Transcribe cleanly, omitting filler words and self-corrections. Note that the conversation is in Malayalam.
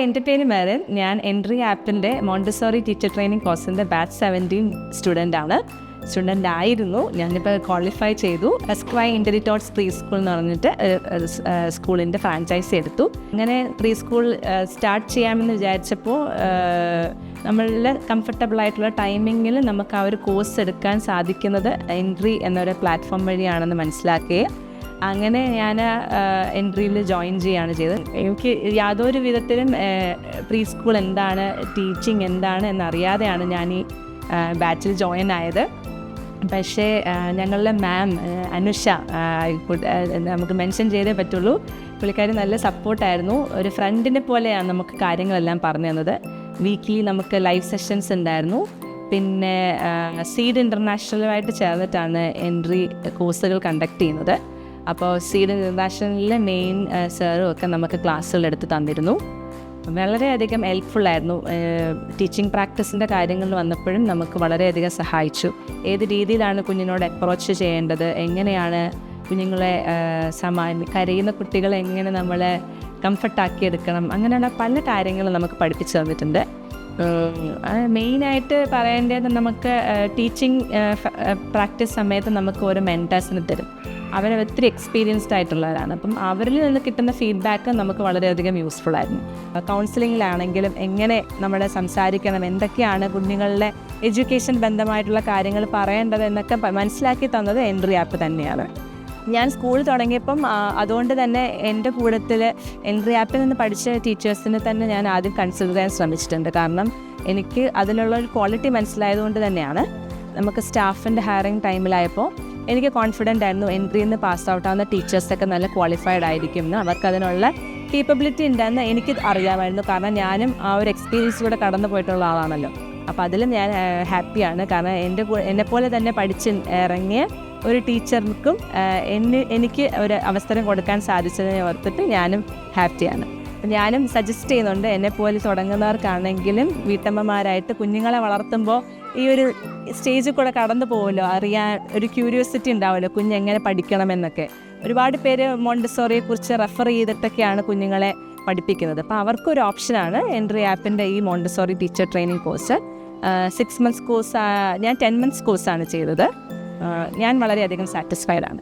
എൻ്റർടൈനിങ് മാരൻ. ഞാൻ എൻട്രി ആപ്പിൻ്റെ മോണ്ടിസോറി ടീച്ചർ ട്രെയിനിങ് കോഴ്സിൻ്റെ ബാച്ച് 17 സ്റ്റുഡൻ്റ് ആയിരുന്നു. ഞാനിപ്പോൾ ക്വാളിഫൈ ചെയ്തു. എസ്ക്വൈ ഇൻ്റലിറ്റോട്സ് പ്രീ സ്കൂൾ എന്ന് പറഞ്ഞിട്ട് സ്കൂളിൻ്റെ ഫ്രാഞ്ചൈസി എടുത്തു. അങ്ങനെ പ്രീ സ്കൂൾ സ്റ്റാർട്ട് ചെയ്യാമെന്ന് വിചാരിച്ചപ്പോൾ നമ്മളുടെ കംഫർട്ടബിൾ ആയിട്ടുള്ള ടൈമിങ്ങിൽ നമുക്ക് ആ ഒരു കോഴ്സ് എടുക്കാൻ സാധിക്കുന്നത് എൻട്രി എന്നൊരു പ്ലാറ്റ്ഫോം വഴിയാണെന്ന് മനസ്സിലാക്കുകയും അങ്ങനെ ഞാൻ എൻട്രിയിൽ ജോയിൻ ചെയ്യുകയാണ് ചെയ്തത്. എനിക്ക് യാതൊരു വിധത്തിലും പ്രീ സ്കൂൾ എന്താണ്, ടീച്ചിങ് എന്താണ് എന്നറിയാതെയാണ് ഞാൻ ഈ ബാച്ചിൽ ജോയിൻ ആയത്. പക്ഷേ ഞങ്ങളുടെ മാം അനുഷ, നമുക്ക് മെൻഷൻ ചെയ്തേ പറ്റുള്ളൂ, പുള്ളിക്കാരി നല്ല സപ്പോർട്ടായിരുന്നു. ഒരു ഫ്രണ്ടിനെ പോലെയാണ് നമുക്ക് കാര്യങ്ങളെല്ലാം പറഞ്ഞു തന്നത്. വീക്ക്ലി നമുക്ക് ലൈവ് സെഷൻസ് ഉണ്ടായിരുന്നു. പിന്നെ സീഡ് ഇൻ്റർനാഷണലുമായിട്ട് ചേർന്നിട്ടാണ് എൻട്രി കോഴ്സുകൾ കണ്ടക്ട് ചെയ്യുന്നത്. അപ്പോൾ സീഡ് ഇൻ്റർനാഷണലിലെ മെയിൻ സാറും ഒക്കെ നമുക്ക് ക്ലാസ്സുകൾ എടുത്ത് തന്നിരുന്നു. വളരെയധികം ഹെൽപ്ഫുള്ളായിരുന്നു. ടീച്ചിങ് പ്രാക്ടീസിൻ്റെ കാര്യങ്ങൾ വന്നപ്പോഴും നമുക്ക് വളരെയധികം സഹായിച്ചു. ഏത് രീതിയിലാണ് കുഞ്ഞിനോട് അപ്രോച്ച് ചെയ്യേണ്ടത്, എങ്ങനെയാണ് കുഞ്ഞുങ്ങളെ കരയുന്ന കുട്ടികളെ എങ്ങനെ നമ്മളെ കംഫർട്ടാക്കി എടുക്കണം, അങ്ങനെയുള്ള പല കാര്യങ്ങളും നമുക്ക് പഠിപ്പിച്ചു തന്നിട്ടുണ്ട്. മെയിനായിട്ട് പറയേണ്ടത്, നമുക്ക് ടീച്ചിങ് പ്രാക്ടീസ് സമയത്ത് നമുക്ക് ഓരോ മെൻറ്റേഴ്സിന് തരും. അവർ ഒത്തിരി എക്സ്പീരിയൻസ്ഡ് ആയിട്ടുള്ളവരാണ്. അപ്പം അവരിൽ നിന്ന് കിട്ടുന്ന ഫീഡ്ബാക്ക് നമുക്ക് വളരെയധികം യൂസ്ഫുൾ ആയിരുന്നു. കൗൺസിലിങ്ങിലാണെങ്കിലും എങ്ങനെ നമ്മൾ സംസാരിക്കണം, എന്തൊക്കെയാണ് കുഞ്ഞുങ്ങളുടെ എഡ്യൂക്കേഷൻ ബന്ധമായിട്ടുള്ള കാര്യങ്ങൾ പറയേണ്ടത് എന്നൊക്കെ മനസ്സിലാക്കി തന്നത് എൻട്രി ആപ്പ് തന്നെയാണ്. ഞാൻ സ്കൂൾ തുടങ്ങിയപ്പം അതുകൊണ്ട് തന്നെ എൻ്റെ കൂട്ടത്തിൽ എൻട്രി ആപ്പിൽ നിന്ന് പഠിച്ച ടീച്ചേഴ്സിനെ തന്നെ ഞാൻ ആദ്യം കൺസിഡർ ചെയ്യാൻ ശ്രമിച്ചിട്ടുണ്ട്. കാരണം എനിക്ക് അതിലുള്ള ഒരു ക്വാളിറ്റി മനസ്സിലായതുകൊണ്ട് തന്നെയാണ്. നമുക്ക് സ്റ്റാഫിൻ്റെ ഹയറിങ് ടൈമിലായപ്പോൾ എനിക്ക് കോൺഫിഡൻ്റ് ആയിരുന്നു എൻട്രിയിൽ നിന്ന് പാസ് ഔട്ട് ആവുന്ന ടീച്ചേഴ്സൊക്കെ നല്ല ക്വാളിഫൈഡ് ആയിരിക്കും എന്ന്, അവർക്കതിനുള്ള കേപ്പബിലിറ്റി ഉണ്ടെന്ന് എനിക്ക് അറിയാമായിരുന്നു. കാരണം ഞാനും ആ ഒരു എക്സ്പീരിയൻസിലൂടെ കടന്നു പോയിട്ടുള്ള ആളാണല്ലോ. അപ്പോൾ അതിലും ഞാൻ ഹാപ്പിയാണ്. കാരണം എന്നെപ്പോലെ തന്നെ പഠിച്ച് ഇറങ്ങിയ ഒരു ടീച്ചർക്കും എനിക്ക് ഒരു അവസരം കൊടുക്കാൻ സാധിച്ചതിനെ ഓർത്തിട്ട് ഞാനും ഹാപ്പിയാണ്. ഞാനും സജസ്റ്റ് ചെയ്യുന്നുണ്ട്, എന്നെപ്പോലെ തുടങ്ങുന്നവർക്കാണെങ്കിലും വീട്ടമ്മമാരായിട്ട് കുഞ്ഞുങ്ങളെ വളർത്തുമ്പോൾ ഈ ഒരു സ്റ്റേജിൽ കൂടെ കടന്നു പോകുമല്ലോ, അറിയാൻ ഒരു ക്യൂരിയോസിറ്റി ഉണ്ടാവുമല്ലോ കുഞ്ഞെങ്ങനെ പഠിക്കണമെന്നൊക്കെ. ഒരുപാട് പേര് മോണ്ടിസോറിയെക്കുറിച്ച് റെഫർ ചെയ്തിട്ടൊക്കെയാണ് കുഞ്ഞുങ്ങളെ പഠിപ്പിക്കുന്നത്. അപ്പോൾ അവർക്കൊരു ഓപ്ഷനാണ് എൻട്രി ആപ്പിൻ്റെ ഈ Montessori teacher training course. 6 months course, ഞാൻ 10 months കോഴ്സാണ് ചെയ്തത്. ഞാൻ വളരെയധികം സാറ്റിസ്ഫൈഡ് ആണ്.